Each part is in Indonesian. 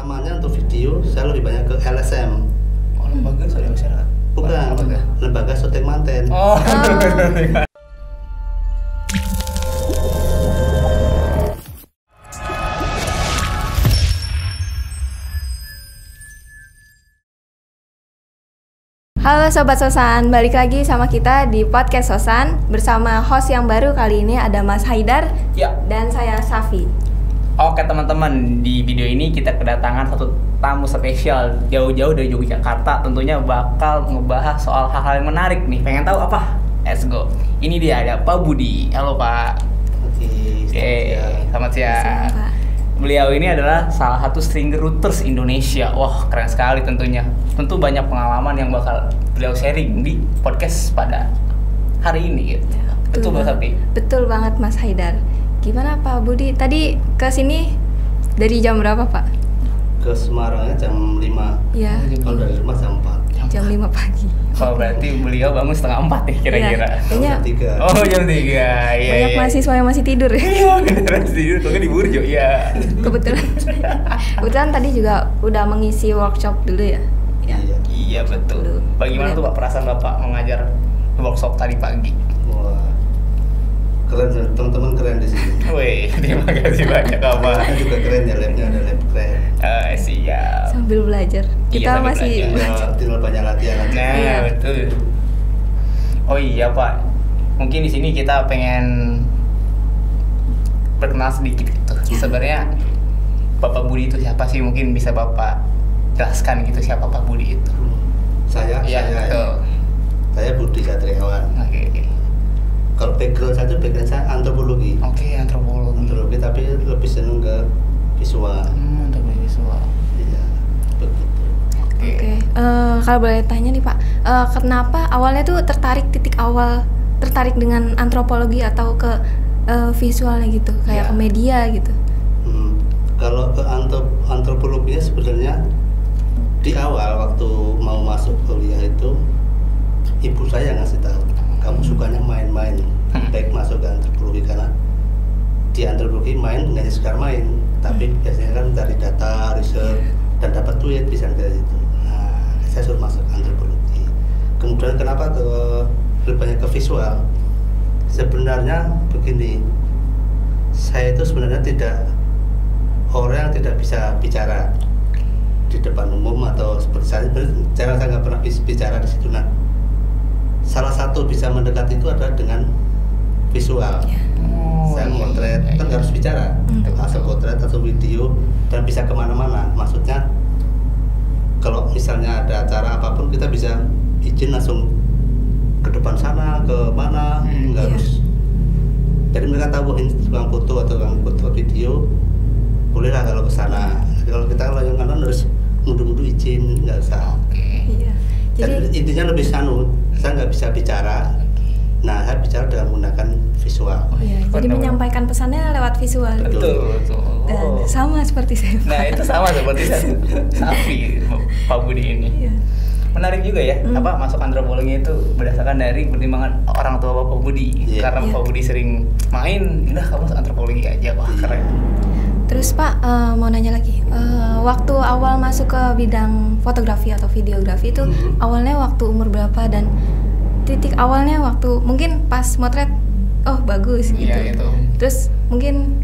Pertamanya untuk video saya lebih banyak ke LSM. Oh, lembaga swadaya masyarakat. Bukan, lembaga syuting manten. Oh. Halo Sobat Sosan, balik lagi sama kita di Podcast Sosan. Bersama host yang baru kali ini ada Mas Haidar Ya. dan saya Safi. Oke teman-teman, di video ini kita kedatangan satu tamu spesial jauh-jauh dari Yogyakarta. Tentunya bakal ngebahas soal hal-hal yang menarik nih. Pengen tahu apa? Let's go. Ini dia, ada Pak Budi. Halo Pak. Oke, Selamat siang. Siang, Pak. Beliau ini adalah salah satu stringer routers Indonesia. Wah, keren sekali tentunya. Tentu banyak pengalaman yang bakal beliau sharing di podcast pada hari ini gitu. Betul Mbak Sapi? Betul banget Mas Haidar. Gimana Pak Budi? Tadi ke sini dari jam berapa Pak? Ke Semarangnya jam 5. Iya, Kalau dari rumah jam 4. jam 5 pagi. Oh, berarti beliau bangun setengah 4 nih kira-kira. Iya, kayaknya Jam 3. Oh, jam 3. Iya. banyak mahasiswa yang masih tidur ya. Iya, beneran tidur. Kalau di Burjo, ya. Kebetulan tadi juga udah mengisi workshop dulu ya. Ya. Iya, betul. Bagaimana tuh Pak perasaan Bapak mengajar workshop tadi pagi? Wah, keren, teman-teman keren di sini. Wih, terima kasih banyak Bapak. Saya juga keren ya, labnya ada lab keren. Siap. Sambil belajar. Iya, Kita sambil masih belajar. Tinggal banyak latihan aja. Nah, Iya. betul. Oh iya Pak, mungkin di sini kita pengen berkenal sedikit gitu. Sebenarnya Bapak Budi itu siapa sih? Mungkin bisa Bapak jelaskan gitu siapa Pak Budi itu. Saya Betul. saya Budi Satriawan. Oke. Kalau background saya antropologi. Oke, antropologi. Tapi lebih seneng ke visual. Antropologi visual. Iya, begitu. Oke, kalau boleh tanya nih Pak, kenapa awalnya tuh titik awal tertarik dengan antropologi atau ke visualnya gitu, kayak Ya. ke media gitu? Kalau ke antropologinya sebenarnya di awal waktu mau masuk kuliah itu ibu saya ngasih tahu, kamu sukanya main-main, baik masuk ke antropologi karena di antropologi main nggak hanya sekedar main, tapi biasanya kan dari data, riset dan dapat duit bisa dari itu. Nah, saya suruh masuk antropologi. Kemudian kenapa lebih banyak ke visual? Sebenarnya begini, saya itu sebenarnya orang yang tidak bisa bicara di depan umum atau seperti saya nggak pernah bicara di situ. Nah, salah satu bisa mendekat itu adalah dengan visual. Saya potret kan nggak harus bicara, asal potret atau video dan bisa kemana-mana. Maksudnya kalau misalnya ada acara apapun kita bisa izin langsung ke depan sana, ke mana, nggak harus. Jadi mereka tahu ini tukang foto atau tukang foto video, bolehlah kalau ke sana. Kalau kita yang kanan harus mundur-mundur izin, nggak usah. Iya. Jadi intinya lebih saya nggak bisa bicara. Nah, saya bicara dengan menggunakan visual. Iya, jadi menyampaikan pesannya lewat visual. Betul. Dan sama seperti saya. Nah, itu sama seperti Safi, Pak Budi ini. Iya. Menarik juga ya, masuk antropologi itu berdasarkan dari pertimbangan orang tua Bapak Budi. Iya. Karena Pak Budi sering main, udah kamu masuk antropologi aja, wah keren. Terus Pak, mau nanya lagi, waktu awal masuk ke bidang fotografi atau videografi itu awalnya waktu umur berapa dan titik awalnya waktu mungkin pas motret, oh bagus gitu. Iya itu. Terus mungkin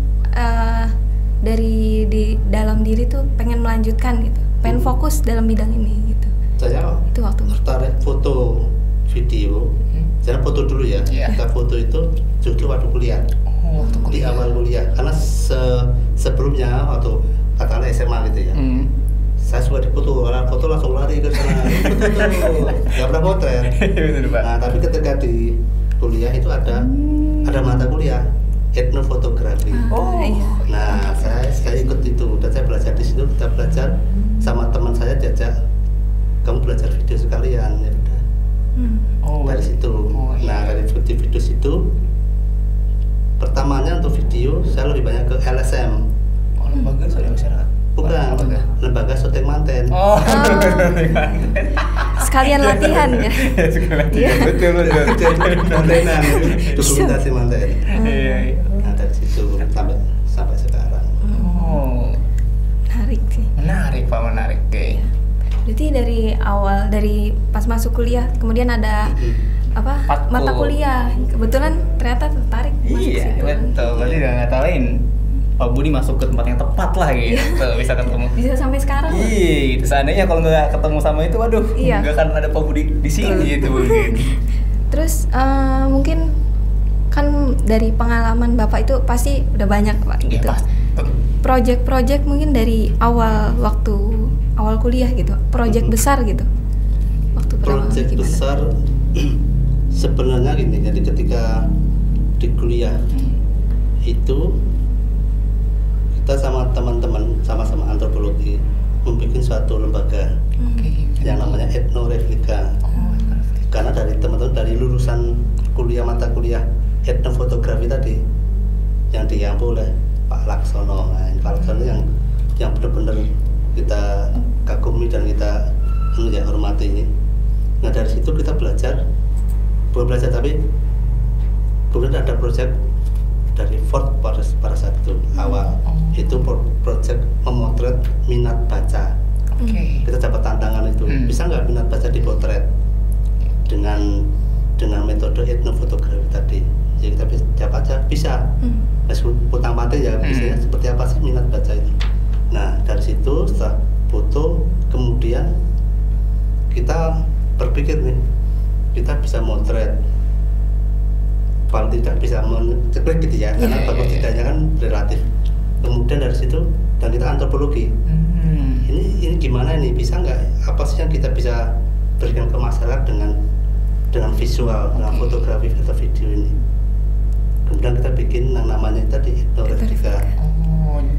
dari di dalam diri tuh pengen melanjutkan gitu, pengen fokus dalam bidang ini gitu. Saya Itu waktu tertarik foto video. Saya foto dulu ya. Iya. Kita foto itu justru waktu kuliah. Di awal kuliah karena sebelumnya waktu katakanlah SMA gitu ya, saya suka difoto, orang foto langsung lari ke sana, nggak pernah potret. Nah, tapi ketika di kuliah itu ada mata kuliah etnofotografi. Iya. Nah, saya ikut itu dan saya belajar di situ. Kita belajar sama teman saya diajak, kamu belajar video sekalian ya udah. Dari situ. Nah, dari video situ pertamanya untuk video saya lebih banyak ke LSM. Oh, lembaga swadaya masyarakat. Bukan, lembaga syuting manten. Oh. Sekalian latihan ya. Iya. Betul. Mantenan, dokumentasi manten. Iya. Nah, dari situ sampai sekarang. Oh. Menarik sih. Menarik Pak, menarik. Oke. Berarti dari awal, dari pas masuk kuliah, kemudian ada apa Matkul. mata kuliah, kebetulan ternyata tertarik masuk Iya, situ. betul. Berarti udah ngatain Pak Budi masuk ke tempat yang tepat lah gitu, bisa ketemu. Bisa sampai sekarang. Iya, gitu. Seandainya kalau nggak ketemu sama itu, waduh, Iya. nggak akan ada Pak Budi di sini gitu mungkin. Terus mungkin kan dari pengalaman Bapak itu pasti udah banyak Pak gitu. Ya, Project-project mungkin dari waktu awal kuliah gitu, project besar gitu. Waktu pertama Project gimana? besar sebenarnya gini, jadi ketika di kuliah itu kita sama teman-teman sama-sama antropologi membuat suatu lembaga Oke. yang namanya Etnoreplika. Oh, Karena dari teman-teman dari lulusan kuliah mata kuliah etnofotografi tadi yang diampu oleh Pak Laksono. Nah, Pak Laksono yang benar-benar kita kagumi dan kita hormati ini. Nah, dari situ kita belajar, bukan belajar tapi kemudian ada proyek dari Ford pada saat itu awal itu proyek memotret minat baca. Oke. Kita dapat tantangan itu, bisa nggak minat baca dipotret dengan metode etnofotografi tadi. Ya kita dapat aja bisa, meskipun putang mati ya bisanya seperti apa sih minat baca itu. Nah dari situ setelah foto kemudian kita berpikir nih, kita bisa motret, paling tidak bisa menceklek gitu ya, karena bagus tidaknya kan relatif. Kemudian dari situ dan kita antropologi, ini gimana ini, bisa nggak apa sih yang kita bisa berikan ke masyarakat dengan visual, dengan fotografi atau video ini. Kemudian kita bikin yang namanya tadi etnoreplika,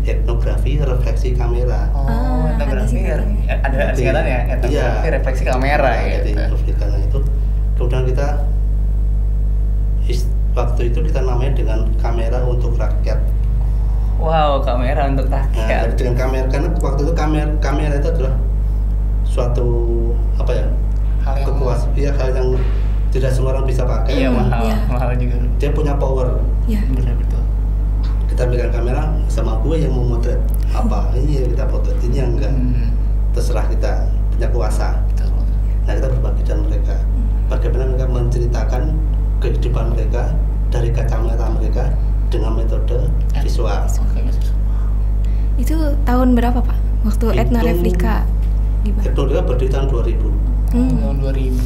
etnografi refleksi kamera. Oh, etnografi ada singkatan ya, etnografi refleksi kamera Nah, jadi gitu. etnografi itu kemudian kita waktu itu kita namanya dengan kamera untuk rakyat. Wow, kamera untuk Nah, rakyat. dengan kamera, karena waktu itu kamera itu adalah suatu apa ya, Hal yang kekuasaan, ya, hal yang tidak semua orang bisa pakai. Iya, mahal, Iya. mahal juga. Dia punya power. Ya. Betul. Kita berikan kamera sama gue yang mau motret apa, ini yang kita potret, ini yang enggak. Terserah, kita punya kuasa. Betul. Nah kita berbagi dengan mereka, bagaimana mereka menceritakan kehidupan mereka dari kacamata mereka dengan metode visual. Oke, Itu tahun berapa Pak? Waktu Itu- etnoreplika gimana? Etnoreplika berdiri tahun 2000 tahun 2000.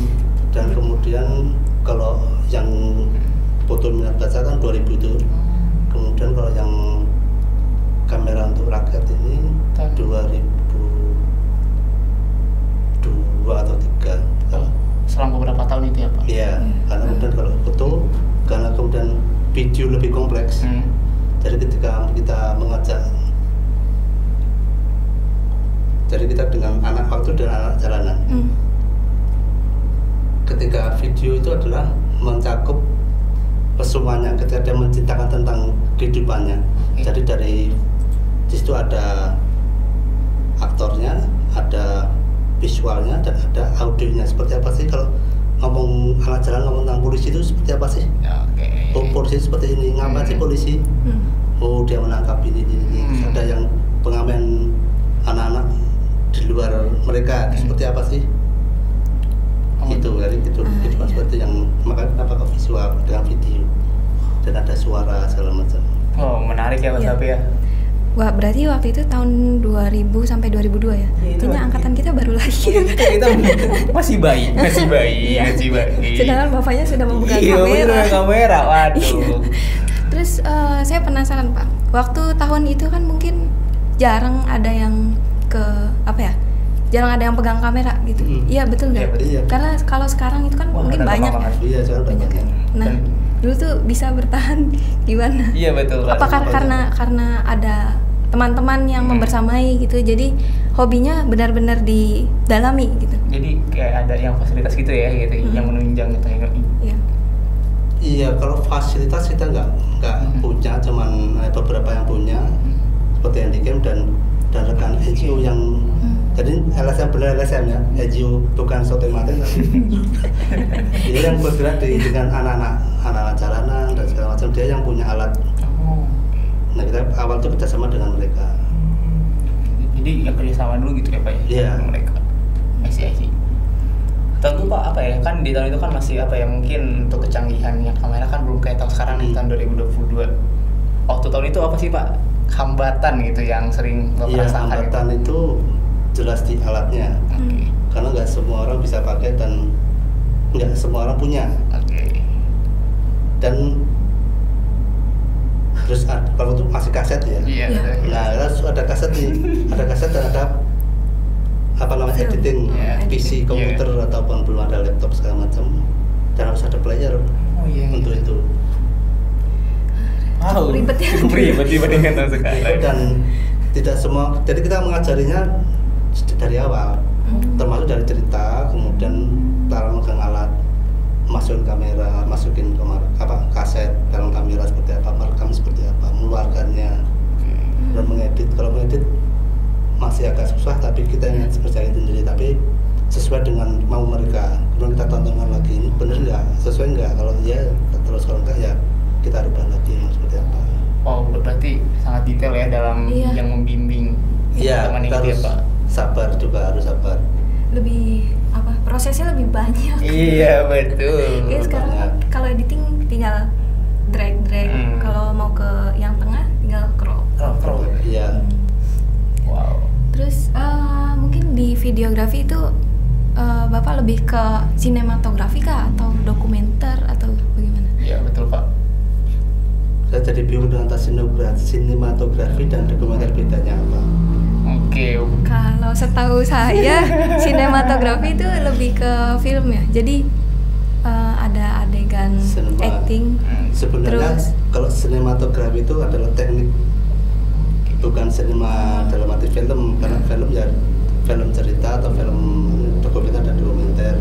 dan kemudian kalau yang foto minat baca kan 2000 itu. Kemudian kalau yang kamera untuk rakyat ini Tahun 2002 atau 3. Selama beberapa tahun itu ya Pak? Iya, karena kemudian kalau foto, karena kemudian video lebih kompleks. Jadi ketika kita mengajak, jadi kita dengan anak waktu dan anak jalanan. Ketika video itu adalah mencakup semuanya, ketika dia menceritakan tentang kehidupannya. Jadi dari di situ ada aktornya, ada visualnya, dan ada audionya. Seperti apa sih kalau ngomong anak jalan, ngomong tentang polisi itu seperti apa sih? Oke. Oh, polisi seperti ini, ngapa sih polisi? Oh, dia menangkap ini. Terus ada yang pengamen anak-anak di luar mereka, seperti apa sih? Itu dari itu kehidupan seperti yang, makanya kenapa ke visual dengan video dan ada suara segala macam. Oh, menarik ya Mas Iya. Sapi ya. Wah, berarti waktu itu tahun 2000 sampai 2002 ya? Iya, itu Kayaknya waktu angkatan kita baru lahir. Kita masih bayi. Masih bayi. Sedangkan bapaknya sudah membuka Iya, kamera. kamera. Waduh. Terus saya penasaran Pak, waktu tahun itu kan mungkin jarang ada yang jarang ada yang pegang kamera gitu. Iya betul Iya, nggak? betul. Iya. Karena kalau sekarang itu kan Wah, mungkin ada banyak. banget. Iya, sekarang Banyak kan. Nah, Dan- dulu tuh bisa bertahan gimana? Iya betul. Pak. Apakah karena ada teman-teman yang membersamai gitu, jadi hobinya benar-benar didalami gitu? Jadi kayak ada yang fasilitas gitu ya, gitu, yang menunjang gitu ya. Iya. Iya, kalau fasilitas kita nggak punya, cuman beberapa yang punya, seperti yang dikirim dan rekan NGO yang jadi LSM, benar LSM ya, NGO bukan sotomatis tapi dia yang bergerak dengan anak-anak jalanan dan segala macam, dia yang punya alat. Oh. Nah kita awal tuh kerjasama dengan mereka. Jadi Jadi yang kerjasama dulu gitu ya Pak ya? Iya. Dengan mereka. I see. Tentu Pak apa ya, kan di tahun itu kan masih apa ya, mungkin untuk kecanggihannya kamera kan belum kayak tahun sekarang nih, tahun 2022. Waktu tahun itu apa sih Pak hambatan gitu yang sering Bapak Iya, rasakan? hambatan itu jelas di alatnya. Oke. Karena nggak semua orang bisa pakai dan nggak semua orang punya. Oke. Dan harus kalau itu masih kaset ya. Iya. Nah, harus ada kaset nih, ada kaset dan ada apa namanya Film. editing, Iya, PC, editing. komputer ataupun belum ada laptop segala macam. Dan harus ada player Oh iya. untuk itu. Wow. Ribet ya. Cukup ribet dibandingkan tahun sekarang. Dan tidak semua, jadi kita mengajarinya dari awal, termasuk dari cerita, kemudian cara megang alat, masukin kamera, masukin kaset dalam kamera seperti apa, merekam seperti apa, mengeluarkannya, dan mengedit. Kalau mengedit masih agak susah, tapi kita ingin ngerjain sendiri, tapi sesuai dengan mau mereka. Kemudian kita tontonkan lagi, ini bener nggak, sesuai nggak, kalau iya terus, kalau enggak ya kita rubah lagi seperti apa. Oh, berarti sangat detail ya dalam Iya. yang membimbing Iya, teman kita ini ya harus Pak. sabar juga, harus sabar. Lebih apa? Prosesnya lebih banyak. Iya betul. Kayak sekarang banyak. kalau editing tinggal drag. Kalau mau ke yang tengah tinggal crop. Pro. Iya. Wow. Terus mungkin di videografi itu Bapak lebih ke sinematografi kah atau dokumenter atau bagaimana? Iya betul Pak. Saya jadi bingung dengan antara sinematografi dan dokumenter, bedanya apa? Oke. Kalau setahu saya sinematografi itu lebih ke film ya. Jadi ada adegan Sinema. acting. Sebenarnya Terus? kalau sinematografi itu adalah teknik, bukan sinema dalam arti film, karena film ya film cerita atau film dokumenter dan dokumenter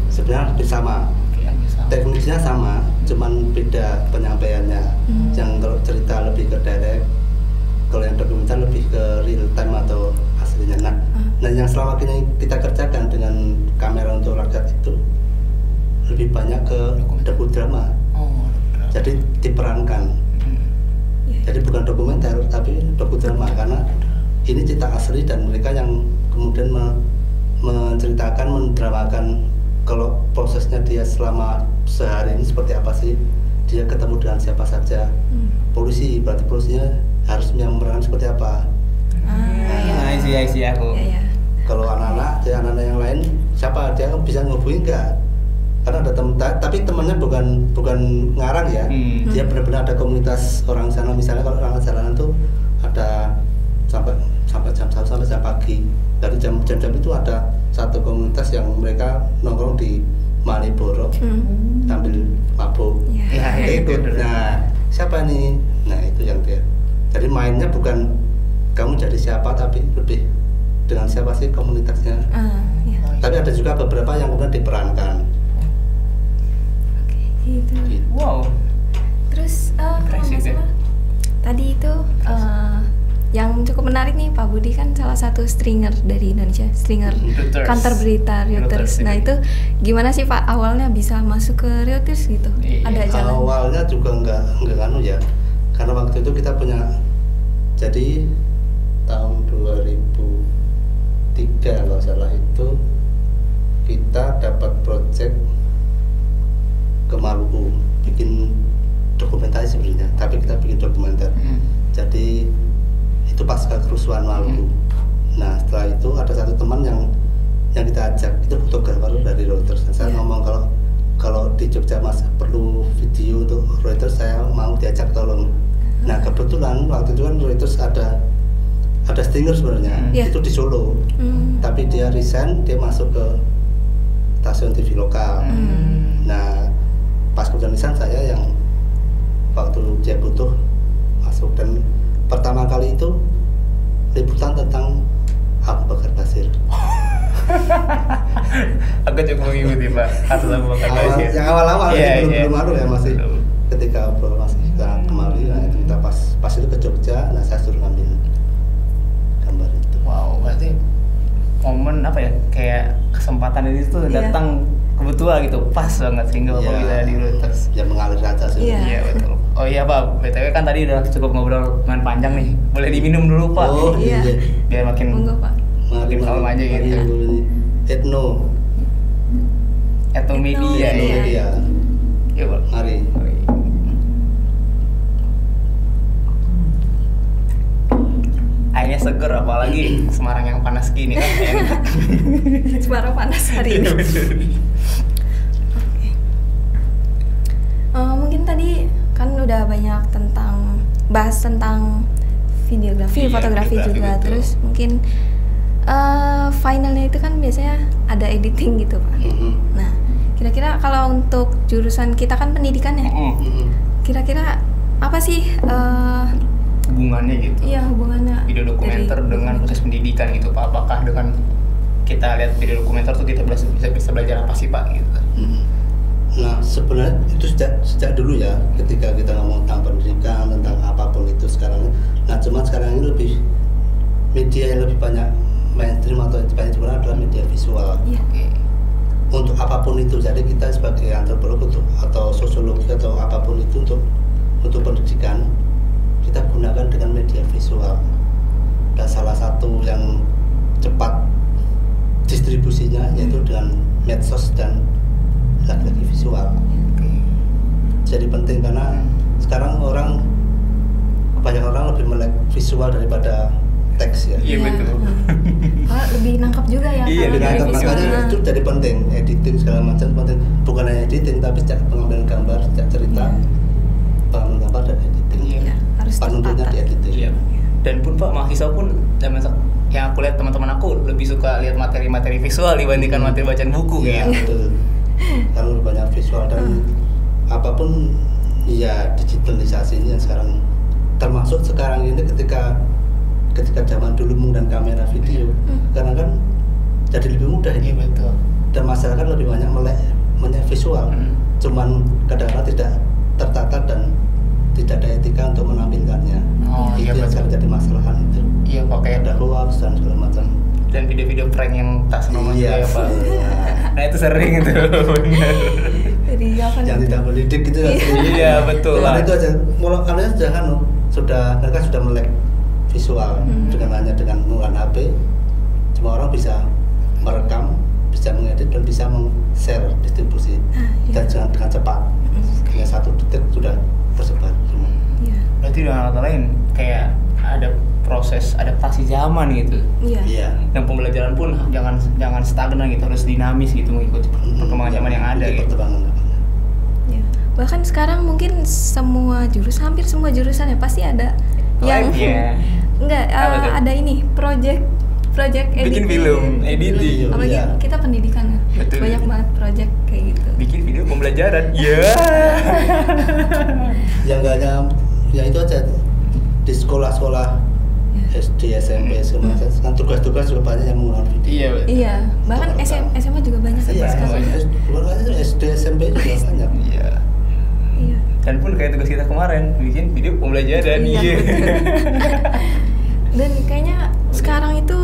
sebenarnya hampir sama, Oke, sama. teknisnya sama, cuman beda penyampaiannya. Yang kalau cerita lebih ke direct, kalau yang dokumenter lebih ke real time atau aslinya. Nah yang selama ini kita kerjakan dengan kamera untuk rakyat itu lebih banyak ke dokudrama. Oh. Jadi diperankan. Ya. Jadi bukan dokumenter tapi dokudrama, karena ini cerita asli dan mereka yang kemudian menceritakan, mendramakan kalau prosesnya dia selama sehari ini seperti apa sih, dia ketemu dengan siapa saja. Polisi, berarti polisinya harus memerankan seperti apa. I see aku. Ya. Kalau anak-anak yang lain siapa, dia bisa ngehubungin nggak? Karena ada teman, tapi temannya bukan ngarang ya. Dia benar-benar ada komunitas orang sana. Misalnya kalau orang jalanan tuh ada sampai jam 1 sampai jam pagi. Dari jam-jam itu ada satu komunitas yang mereka nongkrong di Malioboro sambil mabuk. Ya, Ikut. itu. Nah, siapa nih? Nah, itu yang dia. Jadi mainnya bukan kamu jadi siapa, tapi lebih dengan siapa sih komunitasnya. Ya. Tapi ada juga beberapa yang kemudian diperankan. Oke, gitu. Gitu. Wow. Terus kalau Impressive nggak ya. salah, tadi itu yang cukup menarik nih, Pak Budi kan salah satu stringer dari Indonesia, stringer Reuters. kantor berita Reuters. Reuters, Nah iya. itu gimana sih Pak awalnya bisa masuk ke Reuters gitu? Iya. Ada jalan? Awalnya juga nggak anu ya, karena waktu itu kita punya, jadi tahun 2003 kalau salah itu kita dapat project ke Maluku, bikin dokumenter sebenarnya, tapi kita bikin dokumenter. Jadi itu pasca kerusuhan Maluku. Nah setelah itu ada satu teman yang kita ajak, itu fotografer dari Reuters. Dan saya ngomong kalau di Jogja Mas perlu video untuk Reuters, saya mau diajak tolong. Nah kebetulan waktu itu kan Reuters ada stinger sebenarnya, itu di Solo. Tapi dia resign, dia masuk ke stasiun TV lokal. Nah pas kemudian resign, saya yang waktu dia butuh masuk, dan pertama kali itu liputan tentang Abu Bakar Basir. Aku cukup mengikuti Pak kasus Abu Bakar Basir. Yang awal-awal Iya, belum anu ya, masih Belum. ketika masih kemari. Nah itu kita pas itu ke Jogja, nah saya suruh ngambil gambar itu. Wow, berarti momen apa ya, kayak kesempatan itu tuh Iya. datang kebetulan gitu, pas banget sehingga Bapak bisa di Reuters. Ya mengalir saja sih. Iya. Iya betul. Oh iya Pak, BTW kan tadi udah cukup ngobrol dengan panjang nih. Boleh diminum dulu Pak. Oh Iya. iya. Biar makin Monggo Pak. makin kalem aja gitu. Etno Media Etno ya. media. Yuk Pak. Mari. Airnya seger apalagi Semarang yang panas gini kan enak. Semarang panas hari ini. Mungkin tadi kan udah banyak bahas tentang videografi, Iya, fotografi videografi, juga. betul. Terus mungkin finalnya itu kan biasanya ada editing gitu Pak. Mhm. Nah, kira-kira kalau untuk jurusan kita kan pendidikan ya, Mm-mm. Mhm. kira-kira apa sih Hubungannya gitu. iya hubungannya Video dokumenter dari dengan proses pendidikan gitu Pak. Apakah dengan kita lihat video dokumenter tuh kita bisa belajar apa sih Pak gitu? Mhm. Nah sebenarnya itu sejak dulu ya, ketika kita ngomong tentang pendidikan, tentang apapun itu sekarang. Nah cuma sekarang ini lebih media yang lebih banyak mainstream atau yang banyak digunakan adalah media visual. Iya. Oke. Untuk apapun itu, jadi kita sebagai antropolog atau sosiologi atau apapun itu untuk pendidikan kita gunakan dengan media visual. Dan salah satu yang cepat distribusinya yaitu dengan medsos dan lagi-lagi visual. Oke. Jadi penting karena sekarang banyak orang lebih melek visual daripada teks ya. Iya, betul. Lebih nangkap juga ya. Iya, kalau lebih dari nangkap, visual. Makanya itu jadi penting, editing segala macam penting. Bukan hanya editing tapi sejak pengambilan gambar, sejak cerita, pengambilan gambar dan editing. Iya. Iya, harus Panutannya tertata. di editing. Iya. Dan pun Pak, mahasiswa pun yang aku lihat teman-teman aku lebih suka lihat materi-materi visual dibandingkan materi bacaan buku Iya, gitu. betul. Karena lebih banyak visual dan apapun ya digitalisasi ini yang sekarang termasuk sekarang ini ketika zaman dulu menggunakan kamera video karena kan jadi lebih mudah Iya ini betul. dan masyarakat lebih banyak melek visual cuman kadang-kadang tidak tertata dan tidak ada etika untuk menampilkannya. Oh, Itu iya, yang betul. sering jadi masalahan itu. Iya Pak, kayak Ada hoax dan segala macam. dan video-video prank yang tak senonoh Iya, juga ya Pak. iya. Nah itu sering itu benar. Jadi apa Yang nih? tidak mendidik gitu kan. Iya betul Nah, lah. itu aja. Mulai kalian mereka sudah melek visual hanya dengan menggunakan HP. Semua orang bisa merekam, bisa mengedit dan bisa share distribusi dan dengan cepat. Dengan 1 detik sudah tersebar semua. Iya. Berarti dengan kata lain kayak ada proses adaptasi zaman gitu. Iya. Iya. Dan pembelajaran pun jangan stagnan gitu, harus dinamis gitu mengikuti perkembangan zaman yang ada Itu gitu. perkembangan. Iya. Bahkan sekarang mungkin hampir semua jurusan ya pasti ada yang Iya. enggak Apa tuh? ada ini project Bikin editing. film, editing. Apalagi Iya. kita pendidikan ya. Betul. Banyak banget project kayak gitu. Bikin video pembelajaran. Iya. Yang enggak hanya ya itu aja di sekolah-sekolah SD, SMP, segala macam. Kan tugas-tugas juga banyak yang menggunakan video. Iya. betul. Iya, bahkan SMA juga banyak kan Iya, sekarang. bukan hanya SD, SMP juga banyak. Iya. Iya. Dan pun kayak tugas kita kemarin bikin video pembelajaran. Iya, Iya. Dan kayaknya sekarang itu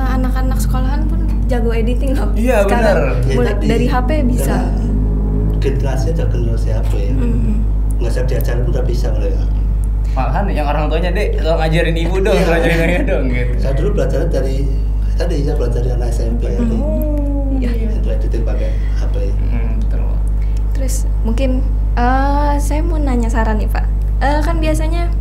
anak-anak sekolahan pun jago editing loh. Iya, Sekarang, benar. Ya, mulai tadi, dari HP bisa. karena generasinya udah generasi HP ya. Nggak usah diajarin pun udah bisa mereka. Malahan yang orang tuanya, "Dek, tolong ajarin ibu dong, Iya. tolong ajarin ayah dong." gitu. Saya dulu belajar dari saya belajar dari anak SMP ya. Iya. Itu editing pakai HP. Betul. Terus mungkin saya mau nanya saran nih Pak. Kan biasanya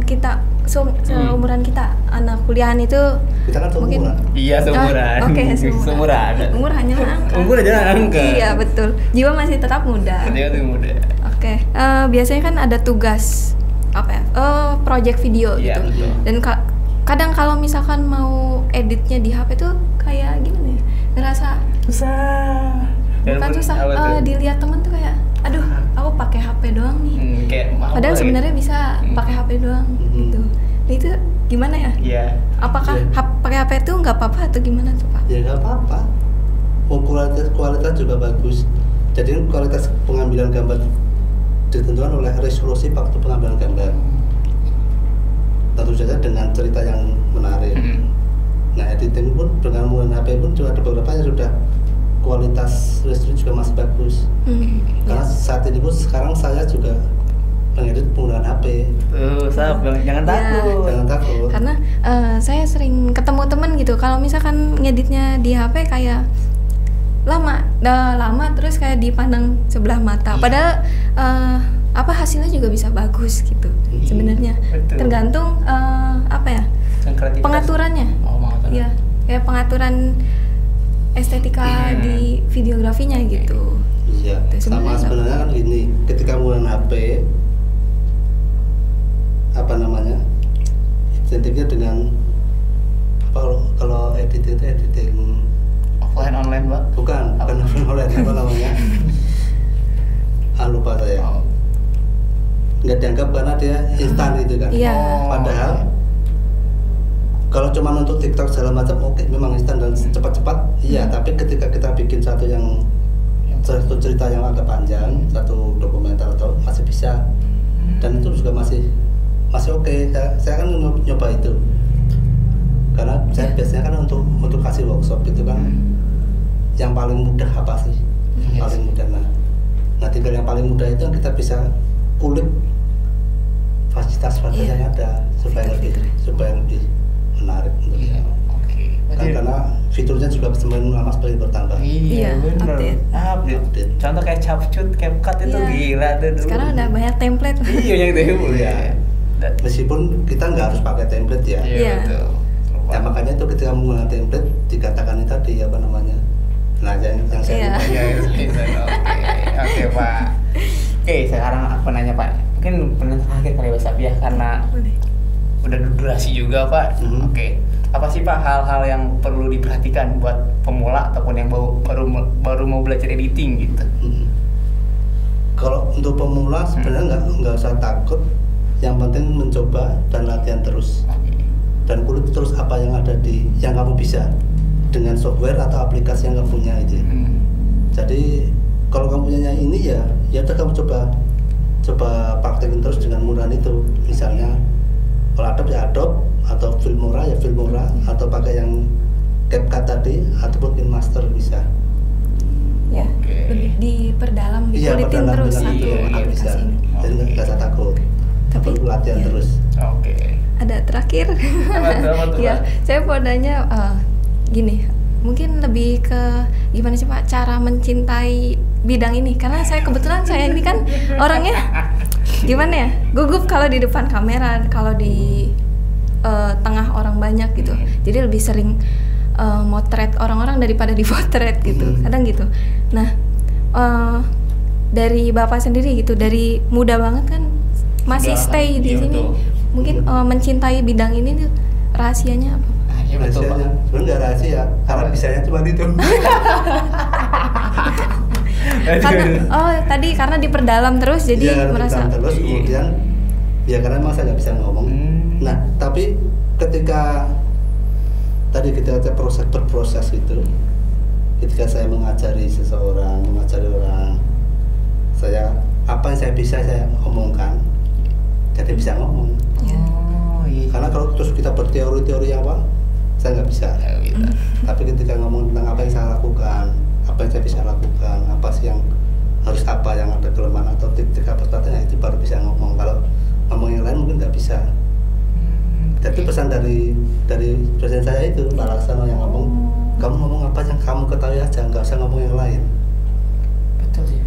kita seumuran kita anak kuliahan itu Kita kan mungkin seumuran. Iya, seumuran. Oke, Seumuran. Umur hanya angka. Umur aja angka. Iya, betul. Jiwa masih tetap muda. Dia tuh muda. Oke. Biasanya kan ada tugas apa ya? Project video Iya, gitu. betul. Dan kadang kalau misalkan mau editnya di HP tuh kayak gimana ya? Ngerasa Susah. Dan bukan pun susah. apa tuh? Dilihat temen tuh kayak, aduh, aku pakai HP doang nih. Kayak apa Padahal gitu. sebenarnya bisa pakai HP doang gitu. Nah, itu gimana ya? Iya. Apakah Iya. pakai HP itu nggak apa-apa atau gimana tuh Pak? Ya nggak apa-apa. Kualitas juga bagus. Jadi kualitas pengambilan gambar ditentukan oleh resolusi waktu pengambilan gambar. Tentu saja dengan cerita yang menarik. Nah editing pun dengan menggunakan HP pun juga ada beberapa yang sudah kualitas listrik juga masih bagus. Karena saat ini pun sekarang saya juga mengedit penggunaan HP. Tuh, Sab, jangan Ya. takut. Jangan takut. Karena saya sering ketemu temen gitu, kalau misalkan ngeditnya di HP kayak lama terus kayak dipandang sebelah mata. Iya. Padahal hasilnya juga bisa bagus gitu sebenarnya. Betul. Tergantung Yang kreativitas. pengaturannya. Oh, pengaturan. Iya, kayak pengaturan estetika di videografinya gitu. Iya. Itu Sama sebenarnya. sebenarnya kan gini, ketika menggunakan HP, identiknya dengan kalau editing itu editing Offline online, Pak. bukan online apa namanya? Lupa saya. Oh. Nggak dianggap karena dia instan gitu kan. Iya. Padahal kalau cuma untuk TikTok segala macam oke, memang instan dan cepat-cepat iya, tapi ketika kita bikin satu cerita yang agak panjang, satu dokumenter atau masih bisa, dan itu juga masih oke. Saya kan nyoba itu karena saya biasanya kan untuk kasih workshop itu kan yang paling mudah apa sih? Yes. Paling mudah. Nah tinggal yang paling mudah itu kita bisa kulik fasilitas Iya. yang ada supaya lebih menarik untuk Iya. Oke. karena fiturnya juga semakin bertambah. Iya, Iya, bener. Update. Contoh kayak CapCut, CapCut itu Iya. gila tuh dulu. Sekarang udah banyak template. Iya, yang itu Iya. Meskipun kita nggak harus pakai template ya. Iya. betul. Ya makanya itu ketika menggunakan template dikatakan itu tadi apa namanya? Nah yang saya Iya. lupa. Iya, itu. Oke, Pak. Oke, sekarang aku nanya, Pak. Mungkin pertanyaan terakhir kali Mas Abi ya, karena udah durasi juga, Pak. Mhm. Oke. Apa sih, Pak, hal-hal yang perlu diperhatikan buat pemula ataupun yang baru mau belajar editing gitu? Kalau untuk pemula sebenarnya nggak usah takut. Yang penting mencoba dan latihan terus. Oke. Dan kulik terus apa yang ada yang kamu bisa dengan software atau aplikasi yang kamu punya itu. Jadi kalau kamu punya ini ya udah kamu coba praktekin terus dengan murahan itu. Misalnya kalau Adobe ya Adobe, atau Filmora ya Filmora, atau pakai yang CapCut tadi ataupun KineMaster bisa. Ya, Oke. lebih diperdalam, Iya, dikulitin perdalam terus dengan satu itu bisa. aplikasi ini. Jadi nggak usah takut. Tapi latihan ya. terus. Oke. Ada terakhir. Apa tuh, Ya, Pak? saya mau nanya gini, mungkin lebih ke gimana sih Pak cara mencintai bidang ini? Karena saya kebetulan saya ini kan orangnya gimana ya, gugup kalau di depan kamera, kalau di tengah orang banyak gitu. Jadi lebih sering motret orang-orang daripada dipotret gitu. Kadang gitu. Nah, dari Bapak sendiri gitu, dari muda banget kan masih Udah, stay di iya, sini. betul. Mungkin mencintai bidang ini tuh rahasianya apa? Iya, betul, Pak. Rahasianya sebenarnya nggak rahasia karena bisanya cuma itu. Tadi karena diperdalam terus jadi Iya, merasa terus kemudian ya karena emang saya nggak bisa ngomong. Nah tapi ketika proses berproses itu, ketika saya mengajari orang, saya apa yang saya bisa saya omongkan, jadi bisa ngomong. Oh, iya. Karena kalau terus kita berteori-teori yang apa, saya nggak bisa. Nggak bisa. Tapi ketika ngomong tentang apa yang saya lakukan, apa yang saya bisa lakukan, apa sih yang harus apa yang ada kelemahan atau titik apa sebagainya, itu baru bisa ngomong. Kalau ngomong yang lain mungkin nggak bisa. Jadi pesan dari dosen saya itu Pak Laksana yang ngomong, kamu ngomong apa yang kamu ketahui aja, nggak usah ngomong yang lain. Betul sih.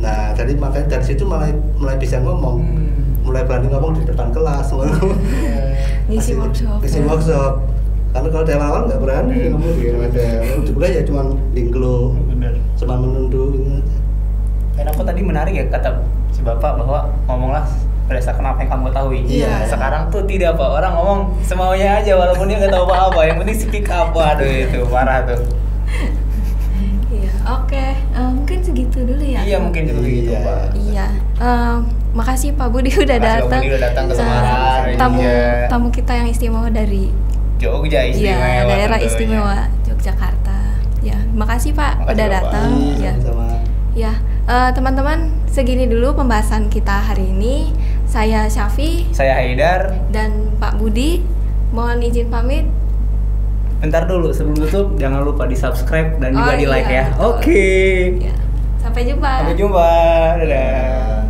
Nah, jadi makanya dari situ mulai bisa ngomong, mulai berani ngomong di depan kelas, ngisi workshop. Karena kalau dari awal nggak berani ngomong di ada kuliah ya cuma dingklo, Bener. cuma menunduk gitu aja. Dan aku tadi menarik ya kata si Bapak bahwa ngomonglah berdasarkan apa yang kamu ketahui. Iya. Sekarang tuh tidak, Pak. Orang ngomong semaunya aja walaupun dia nggak tahu apa-apa. Yang penting speak up. Aduh, itu parah tuh. Iya, oke. Mungkin segitu dulu ya. Iya, mungkin gitu gitu, Iya. Pak. Iya. Makasih Pak Budi udah Makasih, Pak datang. Budi udah datang ke Eh, Semarang. Iya. tamu kita yang istimewa dari Jogja istimewa. daerah tentunya. istimewa Yogyakarta. Ya, makasih Pak Makasih, udah Bapak. datang. Ya. Sama Ya, teman-teman, segini dulu pembahasan kita hari ini. Saya Syafi Saya Haidar. dan Pak Budi. Mohon izin pamit. bentar dulu sebelum tutup jangan lupa di subscribe dan juga di like iya, ya. betul. Oke. Ya. Sampai jumpa. Sampai jumpa. Dadah.